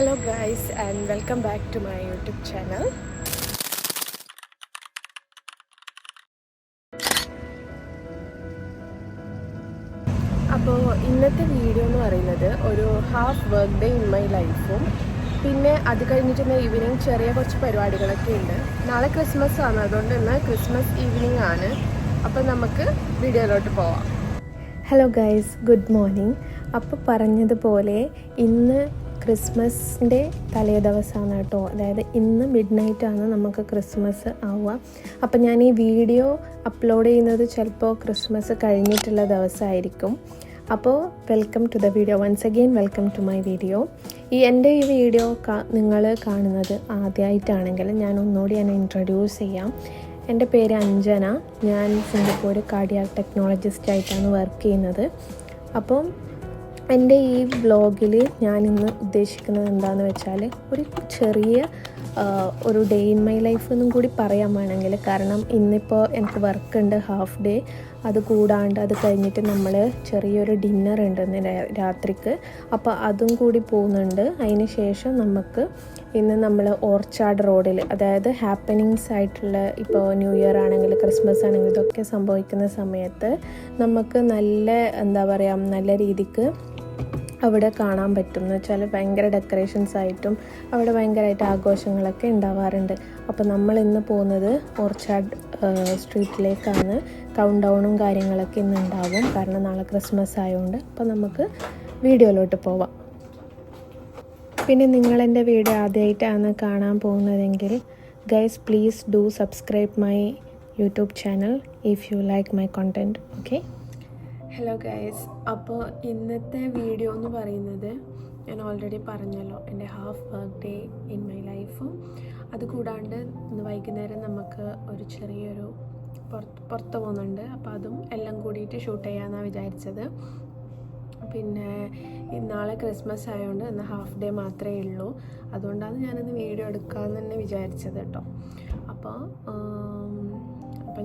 Hello guys and welcome back to my YouTube channel. അപ്പോൾ ഇന്നത്തെ video എന്ന് പറയുന്നത് ഒരു half work day in my ലൈഫും പിന്നെ അത് കഴിഞ്ഞിട്ട് ഈവനിങ് ചെറിയ കുറച്ച് പരിപാടികളൊക്കെ ഉണ്ട്. നാളെ ക്രിസ്മസ് ആണ്, അതുകൊണ്ട് ഇന്ന് ക്രിസ്മസ് ഈവനിങ് ആണ്. അപ്പോൾ നമുക്ക് വീഡിയോയിലോട്ട് പോവാം. Hello guys, good morning. അപ്പോൾ പറഞ്ഞതുപോലെ ഇന്ന് ക്രിസ്മസിൻ്റെ തലേ ദിവസമാണ് കേട്ടോ. അതായത് ഇന്ന് മിഡ് നൈറ്റാണ് നമുക്ക് ക്രിസ്മസ് ആവുക. അപ്പം ഞാൻ ഈ വീഡിയോ അപ്ലോഡ് ചെയ്യുന്നത് ചിലപ്പോൾ ക്രിസ്മസ് കഴിഞ്ഞിട്ടുള്ള ദിവസമായിരിക്കും. അപ്പോൾ welcome to the video, once again welcome to my video. എൻ്റെ ഈ വീഡിയോ നിങ്ങൾ കാണുന്നത് ആദ്യമായിട്ടാണെങ്കിൽ ഞാൻ ഒന്നുകൂടി എന്നെ ഇൻട്രൊഡ്യൂസ് ചെയ്യാം. എൻ്റെ പേര് അഞ്ജന. ഞാൻ സിംഗപ്പൂർ കാർഡിയാക് ടെക്നോളജിസ്റ്റായിട്ടാണ് വർക്ക് ചെയ്യുന്നത്. അപ്പം എൻ്റെ ഈ വ്ളോഗിൽ ഞാൻ ഇന്ന് ഉദ്ദേശിക്കുന്നത് എന്താണെന്ന് വെച്ചാൽ ഒരു ചെറിയ ഒരു ഡേ ഇൻ മൈ ലൈഫ് എന്നും കൂടി പറയാൻ വേണമെങ്കിൽ, കാരണം ഇന്നിപ്പോൾ എനിക്ക് വർക്ക് ഉണ്ട് ഹാഫ് ഡേ. അത് കൂടാണ്ട് അത് കഴിഞ്ഞിട്ട് നമ്മൾ ചെറിയൊരു ഡിന്നർ ഉണ്ട് ഇന്ന് രാത്രിക്ക്. അപ്പോൾ അതും കൂടി പോകുന്നുണ്ട്. അതിന് ശേഷം നമുക്ക് ഇന്ന് നമ്മൾ ഓർച്ചാഡ് റോഡിൽ, അതായത് ഹാപ്പനിങ്സ് ആയിട്ടുള്ള ഇപ്പോൾ ന്യൂ ഇയർ ആണെങ്കിൽ ക്രിസ്മസ് ആണെങ്കിൽ ഇതൊക്കെ സംഭവിക്കുന്ന സമയത്ത് നമുക്ക് നല്ല രീതിക്ക് അവിടെ കാണാൻ പറ്റും. എന്ന് വെച്ചാൽ ഭയങ്കര ഡെക്കറേഷൻസ് ആയിട്ടും അവിടെ ഭയങ്കരമായിട്ട് ആഘോഷങ്ങളൊക്കെ ഉണ്ടാവാറുണ്ട്. അപ്പോൾ നമ്മൾ ഇന്ന് പോകുന്നത് ഓർച്ചാഡ് സ്ട്രീറ്റിലേക്കാണ്. കൗണ്ട് ഡൗണും കാര്യങ്ങളൊക്കെ ഇന്ന് ഉണ്ടാവും, കാരണം നാളെ ക്രിസ്മസ് ആയതുകൊണ്ട്. അപ്പോൾ നമുക്ക് വീഡിയോയിലോട്ട് പോവാം. പിന്നെ നിങ്ങളെൻ്റെ വീഡിയോ ആദ്യമായിട്ടാണ് കാണാൻ പോകുന്നതെങ്കിൽ guys please do subscribe my YouTube channel if you like my content. Okay. Hello guys, അപ്പോൾ ഇന്നത്തെ വീഡിയോ എന്ന് പറയുന്നത് ഞാൻ ഓൾറെഡി പറഞ്ഞല്ലോ, എൻ്റെ half work day in my ലൈഫും അതുകൂടാണ്ട് ഇന്ന് വൈകുന്നേരം നമുക്ക് ഒരു ചെറിയൊരു പുറത്ത് പോകുന്നുണ്ട്. അപ്പോൾ അതും എല്ലാം കൂടിയിട്ട് ഷൂട്ട് ചെയ്യാമെന്നാണ് വിചാരിച്ചത്. പിന്നെ നാളെ ക്രിസ്മസ് ആയതുകൊണ്ട് ഇന്ന് ഹാഫ് ഡേ മാത്രമേ ഉള്ളൂ. അതുകൊണ്ടാണ് ഞാനിന്ന് വീഡിയോ എടുക്കാമെന്ന് തന്നെ വിചാരിച്ചത് കേട്ടോ. അപ്പോൾ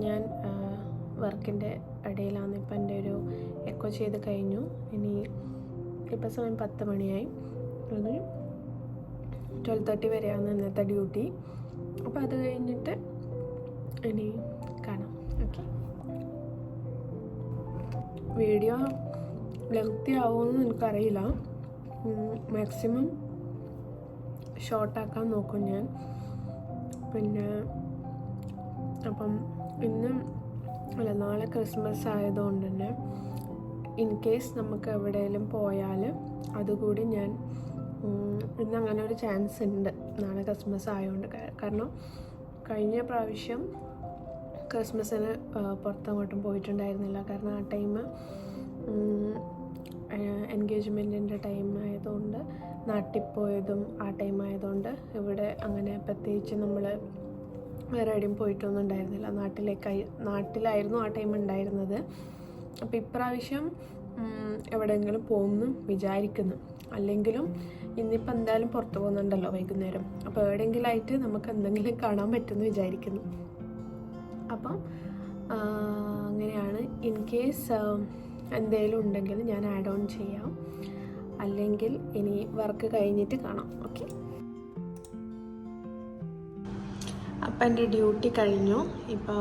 ഞാൻ വർക്കിൻ്റെ ഇടയിലാണ്. ഇപ്പം എൻ്റെ ഒരു എക്കോ ചെയ്ത് കഴിഞ്ഞു. ഇനി ഇപ്പം സമയം 10 മണിയായി. അത് 12:30 വരെയാണ് ഇന്നത്തെ ഡ്യൂട്ടി. അപ്പോൾ അത് കഴിഞ്ഞിട്ട് ഇനി കാണാം. ഓക്കെ. വീഡിയോ ലെങ്തി ആവുമെന്ന് എനിക്കറിയില്ല. മാക്സിമം ഷോർട്ടാക്കാൻ നോക്കും ഞാൻ. പിന്നെ അപ്പം നാളെ ക്രിസ്മസ് ആയതുകൊണ്ട് തന്നെ ഇൻ കേസ് നമുക്ക് എവിടെയെങ്കിലും പോയാൽ അതുകൂടി ഞാൻ ഇന്ന് അങ്ങനെ ഒരു ചാൻസ് ഉണ്ട് നാളെ ക്രിസ്മസ് ആയതുകൊണ്ട്. കാരണം കഴിഞ്ഞ പ്രാവശ്യം ക്രിസ്മസിന് പുറത്തങ്ങോട്ടും പോയിട്ടുണ്ടായിരുന്നില്ല. കാരണം ആ ടൈം എൻഗേജ്മെൻറ്റിൻ്റെ ടൈം ആയതുകൊണ്ട്, നാട്ടിൽ പോയതും ആ ടൈം ആയതുകൊണ്ട് ഇവിടെ അങ്ങനെ പ്രത്യേകിച്ച് നമ്മൾ വേറെ എവിടെയും പോയിട്ടൊന്നും ഉണ്ടായിരുന്നില്ല. നാട്ടിലായിരുന്നു ആ ടൈം ഉണ്ടായിരുന്നത്. അപ്പോൾ ഇപ്രാവശ്യം എവിടെയെങ്കിലും പോകുമെന്ന് വിചാരിക്കുന്നു. അല്ലെങ്കിലും ഇന്നിപ്പോൾ എന്തായാലും പുറത്ത് പോകുന്നുണ്ടല്ലോ വൈകുന്നേരം. അപ്പോൾ എവിടെയെങ്കിലും ആയിട്ട് നമുക്ക് എന്തെങ്കിലും കാണാൻ പറ്റുമെന്ന് വിചാരിക്കുന്നു. അപ്പം അങ്ങനെയാണ്. ഇൻ കേസ് എന്തെങ്കിലും ഉണ്ടെങ്കിൽ ഞാൻ ആഡ് ഓൺ ചെയ്യാം. അല്ലെങ്കിൽ ഇനി വർക്ക് കഴിഞ്ഞിട്ട് കാണാം. ഓക്കെ. അപ്പം എൻ്റെ ഡ്യൂട്ടി കഴിഞ്ഞു. ഇപ്പോൾ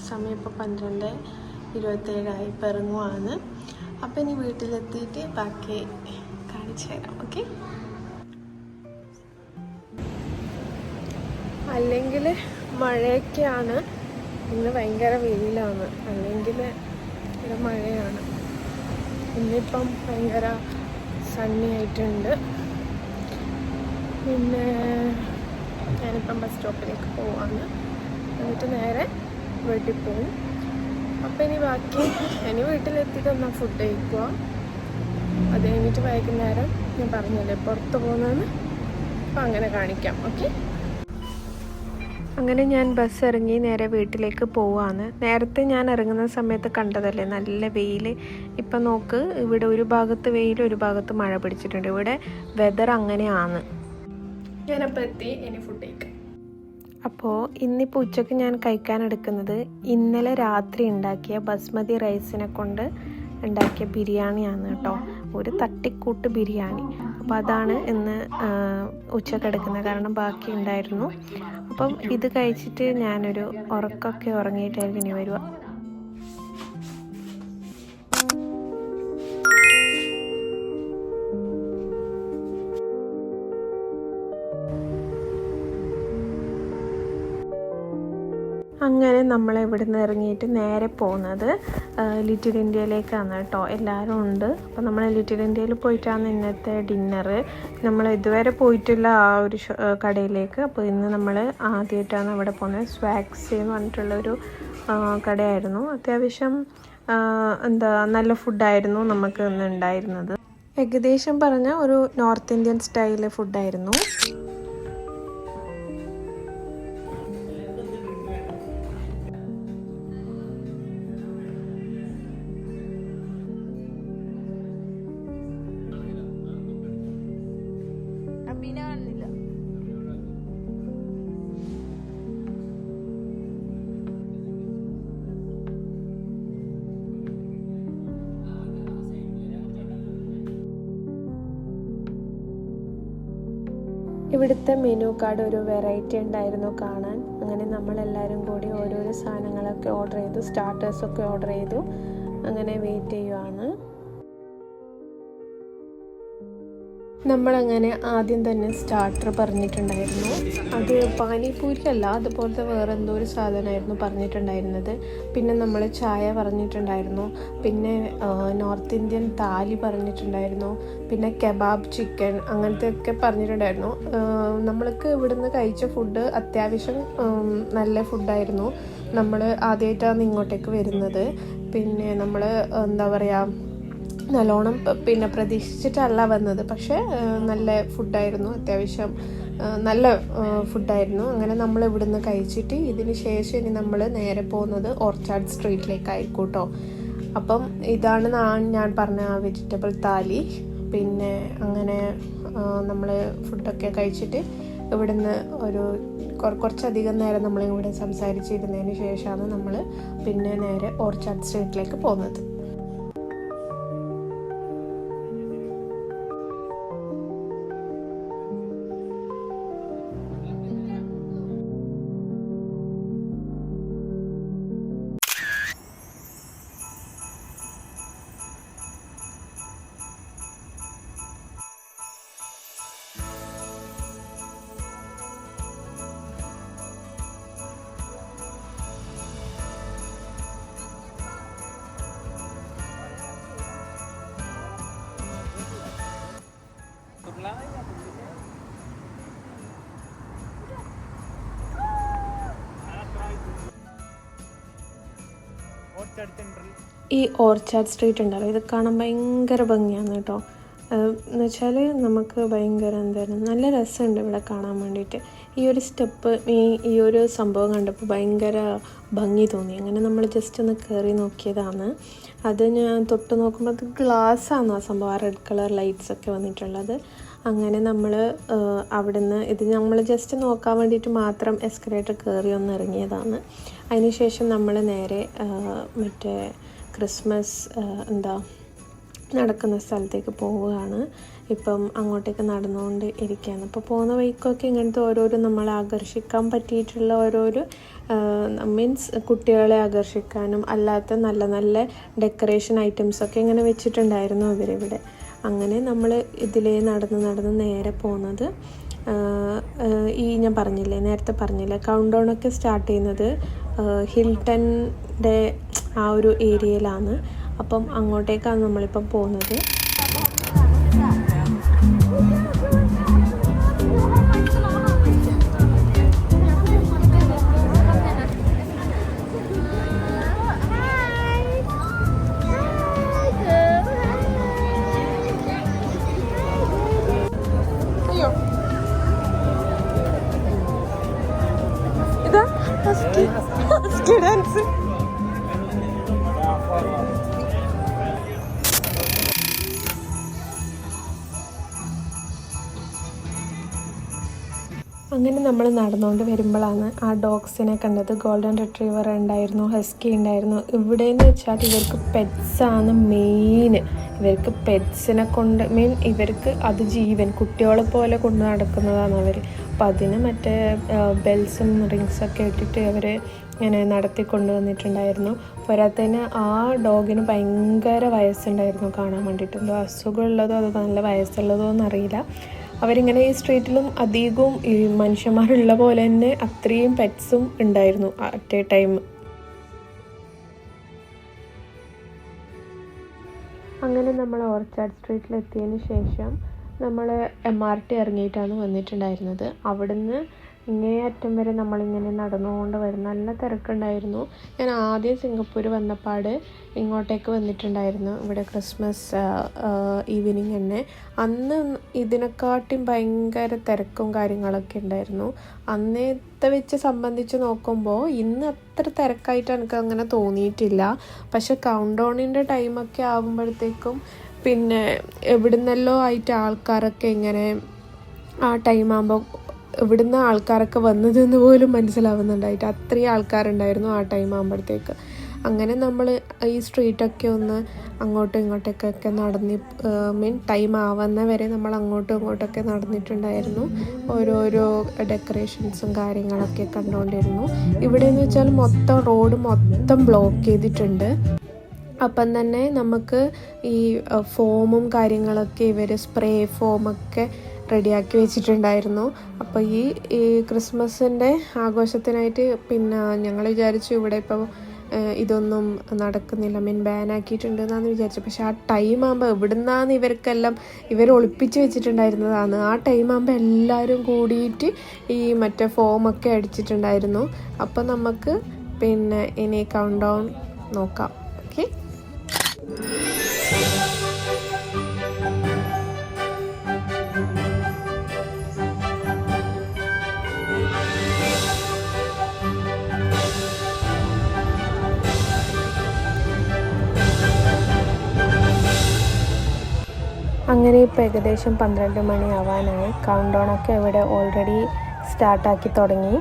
സമയം ഇപ്പോൾ 12:27 ഇപ്പം ഇറങ്ങുവാണ്. അപ്പം ഇനി വീട്ടിലെത്തിയിട്ട് ബാക്കി കാണിച്ചു തരാം. ഓക്കെ. അല്ലെങ്കിൽ മഴയൊക്കെയാണ്. ഇന്ന് ഭയങ്കര വെയിലാണ്. അല്ലെങ്കിൽ ഇവിടെ മഴയാണ്. ഇന്നിപ്പം ഭയങ്കര സണ്ണി ആയിട്ടുണ്ട്. പിന്നെ ഞാനിപ്പം ബസ് സ്റ്റോപ്പിലേക്ക് പോവാണ്. എന്നിട്ട് നേരെ വീട്ടിൽ പോവും. അപ്പം ഇനി വീട്ടിലെത്തിയിട്ട് എന്നാൽ ഫുഡ് കഴിക്കുക. അത് കഴിഞ്ഞിട്ട് വൈകുന്നേരം ഞാൻ പറഞ്ഞല്ലേ പുറത്ത് പോകുന്നതെന്ന്. അപ്പം അങ്ങനെ കാണിക്കാം. ഓക്കെ. അങ്ങനെ ഞാൻ ബസ് ഇറങ്ങി നേരെ വീട്ടിലേക്ക് പോവാണ്. നേരത്തെ ഞാൻ ഇറങ്ങുന്ന സമയത്ത് കണ്ടതല്ലേ നല്ല വെയിൽ. ഇപ്പം നോക്ക്, ഇവിടെ ഒരു ഭാഗത്ത് വെയിൽ, ഒരു ഭാഗത്ത് മഴ പിടിച്ചിട്ടുണ്ട്. ഇവിടെ വെതർ അങ്ങനെയാണ്. ഞാനപ്പോൾ എത്തി. ഇനി ഫുഡ് കഴിക്കാം. അപ്പോൾ ഇന്നിപ്പോൾ ഉച്ചയ്ക്ക് ഞാൻ കഴിക്കാൻ എടുക്കുന്നത് ഇന്നലെ രാത്രി ഉണ്ടാക്കിയ ബസ്മതി റൈസിനെ കൊണ്ട് ഉണ്ടാക്കിയ ബിരിയാണിയാണ് കേട്ടോ. ഒരു തട്ടിക്കൂട്ട് ബിരിയാണി. അപ്പോൾ അതാണ് ഇന്ന് ഉച്ചക്കെടുക്കുന്നത്, കാരണം ബാക്കി ഉണ്ടായിരുന്നു. അപ്പം ഇത് കഴിച്ചിട്ട് ഞാനൊരു ഉറക്കമൊക്കെ ഉറങ്ങിയിട്ടായിരിക്കും ഇനി വരുക. അങ്ങനെ നമ്മൾ ഇവിടുന്ന് ഇറങ്ങിയിട്ട് നേരെ പോകുന്നത് ലിറ്റിൽ ഇന്ത്യയിലേക്കാണ് കേട്ടോ. എല്ലാവരും ഉണ്ട്. അപ്പോൾ നമ്മൾ ലിറ്റിൽ ഇന്ത്യയിൽ പോയിട്ടാണ് ഇന്നത്തെ ഡിന്നറ്. നമ്മൾ ഇതുവരെ പോയിട്ടില്ല ആ ഒരു കടയിലേക്ക്. അപ്പോൾ ഇന്ന് നമ്മൾ ആദ്യമായിട്ടാണ് അവിടെ പോകുന്നത്. സ്വാക്സ് എന്ന് പറഞ്ഞിട്ടുള്ളൊരു കടയായിരുന്നു. അത്യാവശ്യം നല്ല ഫുഡായിരുന്നു നമുക്ക് ഇന്ന് ഉണ്ടായിരുന്നത്. ഏകദേശം പറഞ്ഞാൽ ഒരു നോർത്ത് ഇന്ത്യൻ സ്റ്റൈൽ ഫുഡായിരുന്നു. ഇവിടുത്തെ മെനു കാർഡ് ഒരു വെറൈറ്റി ഉണ്ടായിരുന്നു കാണാൻ. അങ്ങനെ നമ്മളെല്ലാവരും കൂടി ഓരോരോ സാധനങ്ങളൊക്കെ ഓർഡർ ചെയ്തു, സ്റ്റാർട്ടേഴ്സൊക്കെ ഓർഡർ ചെയ്തു. അങ്ങനെ വെയിറ്റ് ചെയ്യുവാണ്. നമ്മളങ്ങനെ ആദ്യം തന്നെ സ്റ്റാർട്ടർ പറഞ്ഞിട്ടുണ്ടായിരുന്നു. അത് പാനിപൂരി അല്ല, അതുപോലത്തെ വേറെ എന്തോ ഒരു സാധനമായിരുന്നു പറഞ്ഞിട്ടുണ്ടായിരുന്നത്. പിന്നെ നമ്മൾ ചായ പറഞ്ഞിട്ടുണ്ടായിരുന്നു. പിന്നെ നോർത്ത് ഇന്ത്യൻ താലി പറഞ്ഞിട്ടുണ്ടായിരുന്നു. പിന്നെ കബാബ് ചിക്കൻ അങ്ങനത്തെ ഒക്കെ പറഞ്ഞിട്ടുണ്ടായിരുന്നു. നമ്മൾക്ക് ഇവിടുന്ന് കഴിച്ച ഫുഡ് അത്യാവശ്യം നല്ല ഫുഡായിരുന്നു. നമ്മൾ ആദ്യമായിട്ടാണ് ഇങ്ങോട്ടേക്ക് വരുന്നത്. പിന്നെ നമ്മൾ എന്താ പറയുക, നല്ലോണം പിന്നെ പ്രതീക്ഷിച്ചിട്ടല്ല വന്നത്. പക്ഷേ നല്ല ഫുഡായിരുന്നു, അത്യാവശ്യം നല്ല ഫുഡായിരുന്നു. അങ്ങനെ നമ്മൾ ഇവിടുന്ന് കഴിച്ചിട്ട് ഇതിന് ശേഷം ഇനി നമ്മൾ നേരെ പോകുന്നത് ഓർച്ചാർഡ് സ്ട്രീറ്റിലേക്കായിരിക്കും കേട്ടോ. അപ്പം ഇതാണ് ഞാൻ പറഞ്ഞ ആ വെജിറ്റബിൾ താലി. പിന്നെ അങ്ങനെ നമ്മൾ ഫുഡൊക്കെ കഴിച്ചിട്ട് ഇവിടുന്ന് ഒരു കുറച്ചധികം നേരം നമ്മളിവിടെ സംസാരിച്ചിരുന്നതിന് ശേഷമാണ് നമ്മൾ പിന്നെ നേരെ ഓർച്ചാർഡ് സ്ട്രീറ്റിലേക്ക് പോകുന്നത്. ഈ ഓർച്ചാർഡ് സ്ട്രീറ്റ് ഉണ്ടല്ലോ, ഇത് കാണാൻ ഭയങ്കര ഭംഗിയാണ് കേട്ടോ. എന്ന് വെച്ചാൽ നമുക്ക് ഭയങ്കര നല്ല രസമുണ്ട് ഇവിടെ കാണാൻ വേണ്ടിയിട്ട്. ഈ ഒരു സ്റ്റെപ്പ് ഈ ഒരു സംഭവം കണ്ടപ്പോൾ ഭയങ്കര ഭംഗി തോന്നി. അങ്ങനെ നമ്മൾ ജസ്റ്റ് ഒന്ന് കയറി നോക്കിയതാണ്. അത് ഞാൻ തൊട്ട് നോക്കുമ്പോൾ അത് ഗ്ലാസ്സാണ് ആ സംഭവം, ആ റെഡ് കളർ ലൈറ്റ്സൊക്കെ വന്നിട്ടുള്ളത്. അങ്ങനെ നമ്മൾ അവിടുന്ന് ഇത് നമ്മൾ ജസ്റ്റ് നോക്കാൻ വേണ്ടിയിട്ട് മാത്രം എസ്കലേറ്റർ കയറി ഒന്ന് ഇറങ്ങിയതാണ്. അതിനുശേഷം നമ്മൾ നേരെ മറ്റേ ക്രിസ്മസ് നടക്കുന്ന സ്ഥലത്തേക്ക് പോവുകയാണ്. ഇപ്പം അങ്ങോട്ടേക്ക് നടന്നുകൊണ്ട് ഇരിക്കുകയാണ്. അപ്പോൾ പോകുന്ന വഴിക്കൊക്കെ ഇങ്ങനത്തെ ഓരോരോ നമ്മളെ ആകർഷിക്കാൻ പറ്റിയിട്ടുള്ള ഓരോരോ മീൻസ് കുട്ടികളെ ആകർഷിക്കാനും അല്ലാത്ത നല്ല നല്ല ഡെക്കറേഷൻ ഐറ്റംസൊക്കെ ഇങ്ങനെ വെച്ചിട്ടുണ്ടായിരുന്നു ഇവരിവിടെ. അങ്ങനെ നമ്മൾ ഇതിലേ നടന്ന് നേരെ പോകുന്നത് ഞാൻ നേരത്തെ പറഞ്ഞില്ലേ കൗണ്ട് ഡൗൺ ഒക്കെ സ്റ്റാർട്ട് ചെയ്യുന്നത് ഹിൽട്ടൻ്റെ ആ ഒരു ഏരിയയിലാണ്. അപ്പം അങ്ങോട്ടേക്കാണ് നമ്മളിപ്പം പോകുന്നത്. ഡാൻസ് അങ്ങനെ നമ്മൾ നടന്നുകൊണ്ട് വരുമ്പോഴാണ് ആ ഡോഗ്സിനെ കണ്ടത്. ഗോൾഡൻ റിട്രീവർ ഉണ്ടായിരുന്നു, ഹസ്കി ഉണ്ടായിരുന്നു. ഇവിടെയെന്ന് വെച്ചാൽ ഇവർക്ക് പെറ്റ്സാണ് മെയിൻ. ഇവർക്ക് പെറ്റ്സിനെ കൊണ്ട് ഇവർക്ക് അത് ജീവൻ, കുട്ടികളെ പോലെ കൊണ്ട് നടക്കുന്നതാണ് അവർ. അപ്പം അതിന് മറ്റേ ബെൽസും റിങ്സൊക്കെ ഇട്ടിട്ട് അവർ ഇങ്ങനെ നടത്തി കൊണ്ടുവന്നിട്ടുണ്ടായിരുന്നു. പോരാത്തതിന് ആ ഡോഗിന് ഭയങ്കര വയസ്സുണ്ടായിരുന്നു കാണാൻ വേണ്ടിയിട്ട്. എന്തോ അസുഖമുള്ളതോ അതോ നല്ല വയസ്സുള്ളതോ എന്നറിയില്ല. അവരിങ്ങനെ ഈ സ്ട്രീറ്റിലും അധികവും ഈ മനുഷ്യന്മാരുള്ള പോലെ തന്നെ അത്രയും പെറ്റ്സും ഉണ്ടായിരുന്നു അറ്റ് എ ടൈം. അങ്ങനെ നമ്മൾ ഓർച്ചാഡ് സ്ട്രീറ്റിലെത്തിയതിന് ശേഷം നമ്മൾ MRT ഇറങ്ങിയിട്ടാണ് വന്നിട്ടുണ്ടായിരുന്നത്. അവിടുന്ന് ഇങ്ങേ അറ്റം വരെ നമ്മളിങ്ങനെ നടന്നുകൊണ്ട് വരും. നല്ല തിരക്കുണ്ടായിരുന്നു. ഞാൻ ആദ്യം സിംഗപ്പൂർ വന്നപ്പാട് ഇങ്ങോട്ടേക്ക് വന്നിട്ടുണ്ടായിരുന്നു, ഇവിടെ ക്രിസ്മസ് ഈവനിങ് തന്നെ. അന്ന് ഇതിനെക്കാട്ടും ഭയങ്കര തിരക്കും കാര്യങ്ങളൊക്കെ ഉണ്ടായിരുന്നു. അന്നത്തെ വെച്ച് സംബന്ധിച്ച് നോക്കുമ്പോൾ ഇന്ന് അത്ര തിരക്കായിട്ട് എനിക്ക് അങ്ങനെ തോന്നിയിട്ടില്ല. പക്ഷെ കൗണ്ട് ഡൗണിൻ്റെ ടൈമൊക്കെ ആകുമ്പോഴത്തേക്കും പിന്നെ എവിടുന്നെല്ലോ ആയിട്ട് ആൾക്കാരൊക്കെ ഇങ്ങനെ ആ ടൈം ആകുമ്പോൾ ഇവിടുന്ന് ആൾക്കാരൊക്കെ വന്നതെന്ന് പോലും മനസ്സിലാവുന്നുണ്ടായിട്ട് അത്രയും ആൾക്കാരുണ്ടായിരുന്നു ആ ടൈം ആകുമ്പോഴത്തേക്ക്. അങ്ങനെ നമ്മൾ ഈ സ്ട്രീറ്റൊക്കെ ഒന്ന് അങ്ങോട്ടും ഇങ്ങോട്ടേക്കൊക്കെ നടന്ന് ടൈം ആവുന്ന വരെ നമ്മൾ അങ്ങോട്ടും ഇങ്ങോട്ടൊക്കെ നടന്നിട്ടുണ്ടായിരുന്നു. ഓരോരോ ഡെക്കറേഷൻസും കാര്യങ്ങളൊക്കെ കണ്ടുകൊണ്ടിരുന്നു. ഇവിടെയെന്ന് വെച്ചാൽ റോഡ് മൊത്തം ബ്ലോക്ക് ചെയ്തിട്ടുണ്ട്. അപ്പം തന്നെ നമുക്ക് ഈ ഫോമും കാര്യങ്ങളൊക്കെ ഇവർ സ്പ്രേ ഫോമൊക്കെ റെഡിയാക്കി വെച്ചിട്ടുണ്ടായിരുന്നു. അപ്പോൾ ഈ ക്രിസ്മസിൻ്റെ ആഘോഷത്തിനായിട്ട് പിന്നെ ഞങ്ങൾ വിചാരിച്ചു ഇവിടെ ഇപ്പോൾ ഇതൊന്നും നടക്കുന്നില്ല, ബാൻ ആക്കിയിട്ടുണ്ടെന്നാണ് വിചാരിച്ചത്. പക്ഷെ ആ ടൈം ആകുമ്പോൾ എവിടുന്നാണ് ഇവർ ഒളിപ്പിച്ച് വെച്ചിട്ടുണ്ടായിരുന്നതാണ്. ആ ടൈം ആകുമ്പോൾ എല്ലാവരും കൂടിയിട്ട് ഈ മറ്റേ ഫോമൊക്കെ അടിച്ചിട്ടുണ്ടായിരുന്നു. അപ്പോൾ നമുക്ക് പിന്നെ ഇനി കൗണ്ട് ഡൗൺ നോക്കാം. ഓക്കെ. അങ്ങനെ ഇപ്പോൾ ഏകദേശം 12 മണിയാവാനായി. കൗണ്ട് ഡൗൺ ഒക്കെ ഇവിടെ ഓൾറെഡി സ്റ്റാർട്ടാക്കി തുടങ്ങി.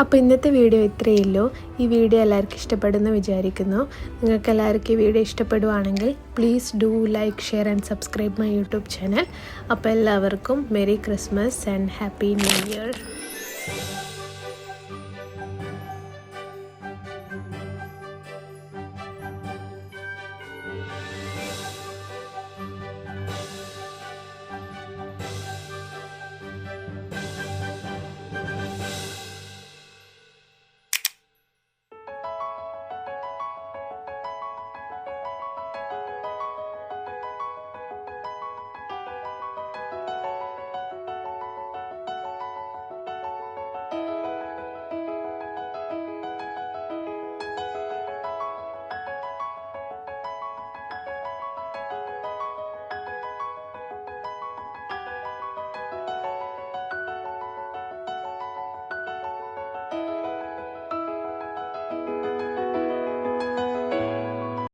അപ്പോൾ ഇന്നത്തെ വീഡിയോ ഇത്രയേ ഉള്ളൂ. ഈ വീഡിയോ എല്ലാവർക്കും ഇഷ്ടപ്പെടുമെന്ന് വിചാരിക്കുന്നു. നിങ്ങൾക്ക് എല്ലാവർക്കും ഈ വീഡിയോ ഇഷ്ടപ്പെടുവാണെങ്കിൽ please do like, share and subscribe my YouTube channel. അപ്പോൾ എല്ലാവർക്കും merry Christmas and happy new year.